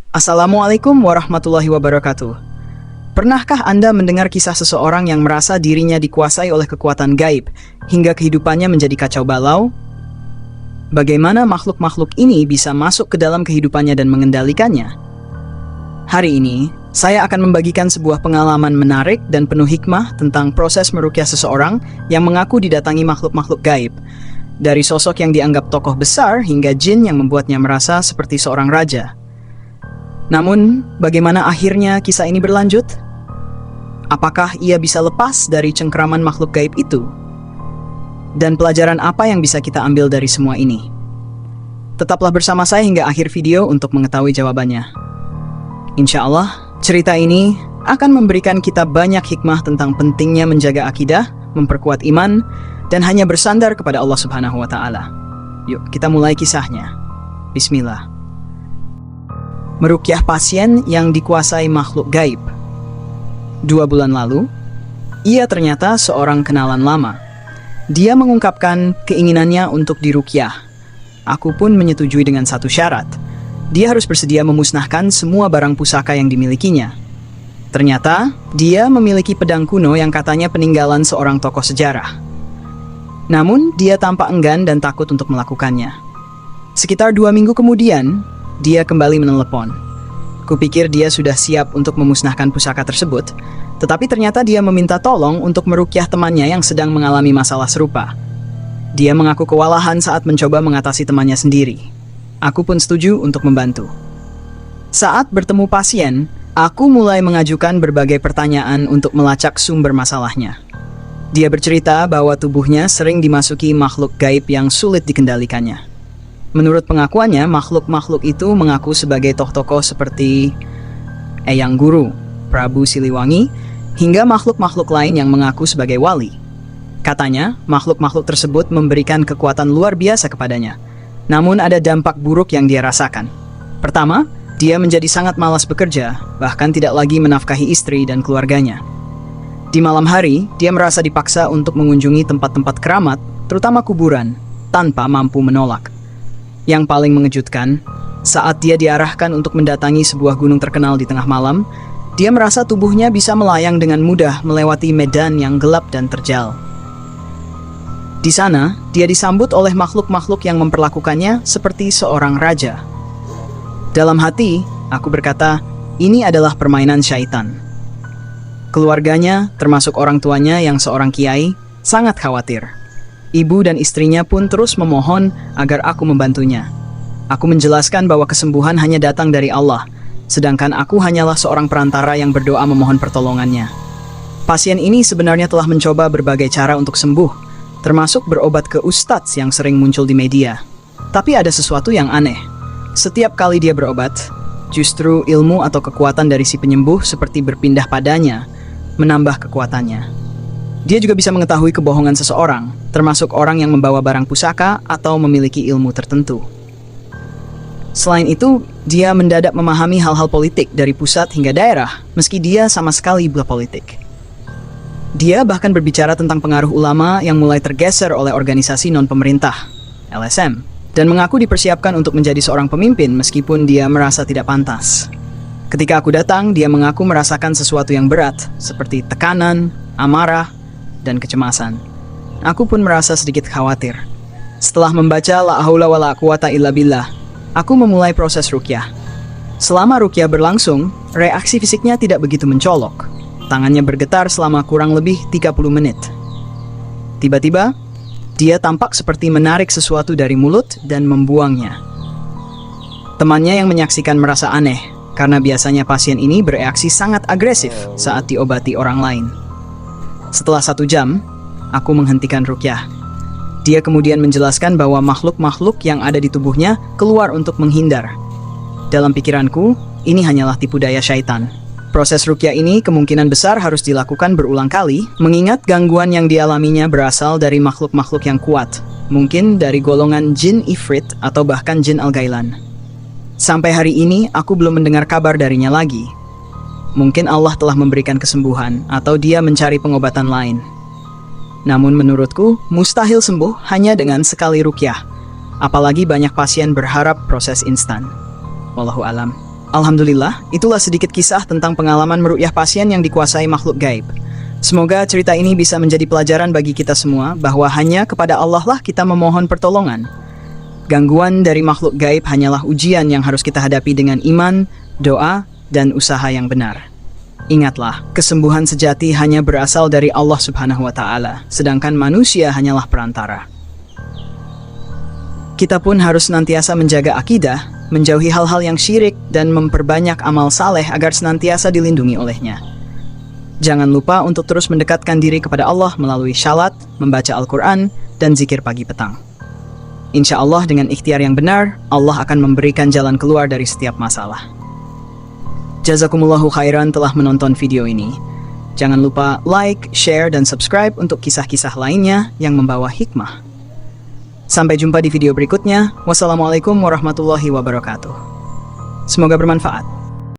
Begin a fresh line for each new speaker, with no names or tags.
Assalamualaikum warahmatullahi wabarakatuh. Pernahkah Anda mendengar kisah seseorang yang merasa dirinya dikuasai oleh kekuatan gaib hingga kehidupannya menjadi kacau balau? Bagaimana makhluk-makhluk ini bisa masuk ke dalam kehidupannya dan mengendalikannya? Hari ini, saya akan membagikan sebuah pengalaman menarik dan penuh hikmah tentang proses meruqyah seseorang yang mengaku didatangi makhluk-makhluk gaib. Dari sosok yang dianggap tokoh besar hingga jin yang membuatnya merasa seperti seorang raja. Namun, bagaimana akhirnya kisah ini berlanjut? Apakah ia bisa lepas dari cengkraman makhluk gaib itu? Dan pelajaran apa yang bisa kita ambil dari semua ini? Tetaplah bersama saya hingga akhir video untuk mengetahui jawabannya. Insya Allah, cerita ini akan memberikan kita banyak hikmah tentang pentingnya menjaga akidah, memperkuat iman, dan hanya bersandar kepada Allah Subhanahu wa Ta'ala. Yuk, kita mulai kisahnya. Bismillah. Meruqyah pasien yang dikuasai makhluk gaib. 2 bulan lalu, ia ternyata seorang kenalan lama. Dia mengungkapkan keinginannya untuk diruqyah. Aku pun menyetujui dengan satu syarat. Dia harus bersedia memusnahkan semua barang pusaka yang dimilikinya. Ternyata, dia memiliki pedang kuno yang katanya peninggalan seorang tokoh sejarah. Namun, dia tampak enggan dan takut untuk melakukannya. Sekitar 2 minggu kemudian, dia kembali menelepon. Kupikir dia sudah siap untuk memusnahkan pusaka tersebut, tetapi ternyata dia meminta tolong untuk meruqyah temannya yang sedang mengalami masalah serupa. Dia mengaku kewalahan saat mencoba mengatasi temannya sendiri. Aku pun setuju untuk membantu. Saat bertemu pasien, aku mulai mengajukan berbagai pertanyaan untuk melacak sumber masalahnya. Dia bercerita bahwa tubuhnya sering dimasuki makhluk gaib yang sulit dikendalikannya. Menurut pengakuannya, makhluk-makhluk itu mengaku sebagai tokoh-tokoh seperti Eyang Guru, Prabu Siliwangi, hingga makhluk-makhluk lain yang mengaku sebagai wali. Katanya, makhluk-makhluk tersebut memberikan kekuatan luar biasa kepadanya. Namun ada dampak buruk yang dia rasakan. Pertama, dia menjadi sangat malas bekerja, bahkan tidak lagi menafkahi istri dan keluarganya. Di malam hari, dia merasa dipaksa untuk mengunjungi tempat-tempat keramat, terutama kuburan, tanpa mampu menolak. Yang paling mengejutkan, saat dia diarahkan untuk mendatangi sebuah gunung terkenal di tengah malam, dia merasa tubuhnya bisa melayang dengan mudah melewati medan yang gelap dan terjal. Di sana, dia disambut oleh makhluk-makhluk yang memperlakukannya seperti seorang raja. Dalam hati, aku berkata, ini adalah permainan syaitan. Keluarganya, termasuk orang tuanya yang seorang kiai, sangat khawatir. Ibu dan istrinya pun terus memohon agar aku membantunya. Aku menjelaskan bahwa kesembuhan hanya datang dari Allah, sedangkan aku hanyalah seorang perantara yang berdoa memohon pertolongannya. Pasien ini sebenarnya telah mencoba berbagai cara untuk sembuh, termasuk berobat ke ustadz yang sering muncul di media. Tapi ada sesuatu yang aneh. Setiap kali dia berobat, justru ilmu atau kekuatan dari si penyembuh seperti berpindah padanya, menambah kekuatannya. Dia juga bisa mengetahui kebohongan seseorang, termasuk orang yang membawa barang pusaka atau memiliki ilmu tertentu. Selain itu, dia mendadak memahami hal-hal politik dari pusat hingga daerah, meski dia sama sekali bukan politik. Dia bahkan berbicara tentang pengaruh ulama yang mulai tergeser oleh organisasi non-pemerintah, LSM, dan mengaku dipersiapkan untuk menjadi seorang pemimpin meskipun dia merasa tidak pantas. Ketika aku datang, dia mengaku merasakan sesuatu yang berat, seperti tekanan, amarah, dan kecemasan. Aku pun merasa sedikit khawatir. Setelah membaca La haula wala quwata illa billah, aku memulai proses ruqyah. Selama ruqyah berlangsung, reaksi fisiknya tidak begitu mencolok. Tangannya bergetar selama kurang lebih 30 menit. Tiba-tiba, dia tampak seperti menarik sesuatu dari mulut dan membuangnya. Temannya yang menyaksikan merasa aneh, karena biasanya pasien ini bereaksi sangat agresif saat diobati orang lain. Setelah 1 jam, aku menghentikan ruqyah. Dia kemudian menjelaskan bahwa makhluk-makhluk yang ada di tubuhnya keluar untuk menghindar. Dalam pikiranku, ini hanyalah tipu daya syaitan. Proses ruqyah ini kemungkinan besar harus dilakukan berulang kali, mengingat gangguan yang dialaminya berasal dari makhluk-makhluk yang kuat, mungkin dari golongan jin ifrit atau bahkan jin al-gailan. Sampai hari ini, aku belum mendengar kabar darinya lagi. Mungkin Allah telah memberikan kesembuhan, atau dia mencari pengobatan lain. Namun menurutku, mustahil sembuh hanya dengan sekali ruqyah. Apalagi banyak pasien berharap proses instan. Wallahu alam. Alhamdulillah, itulah sedikit kisah tentang pengalaman meruqyah pasien yang dikuasai makhluk gaib. Semoga cerita ini bisa menjadi pelajaran bagi kita semua bahwa hanya kepada Allah lah kita memohon pertolongan. Gangguan dari makhluk gaib hanyalah ujian yang harus kita hadapi dengan iman, doa, dan usaha yang benar. Ingatlah, kesembuhan sejati hanya berasal dari Allah Subhanahu wa Ta'ala, sedangkan manusia hanyalah perantara. Kita pun harus senantiasa menjaga akidah, menjauhi hal-hal yang syirik, dan memperbanyak amal saleh agar senantiasa dilindungi olehnya. Jangan lupa untuk terus mendekatkan diri kepada Allah melalui syalat, membaca Al-Quran, dan zikir pagi petang. Insya Allah dengan ikhtiar yang benar, Allah akan memberikan jalan keluar dari setiap masalah. Jazakumullahu khairan telah menonton video ini. Jangan lupa like, share, dan subscribe untuk kisah-kisah lainnya yang membawa hikmah. Sampai jumpa di video berikutnya. Wassalamualaikum warahmatullahi wabarakatuh. Semoga bermanfaat.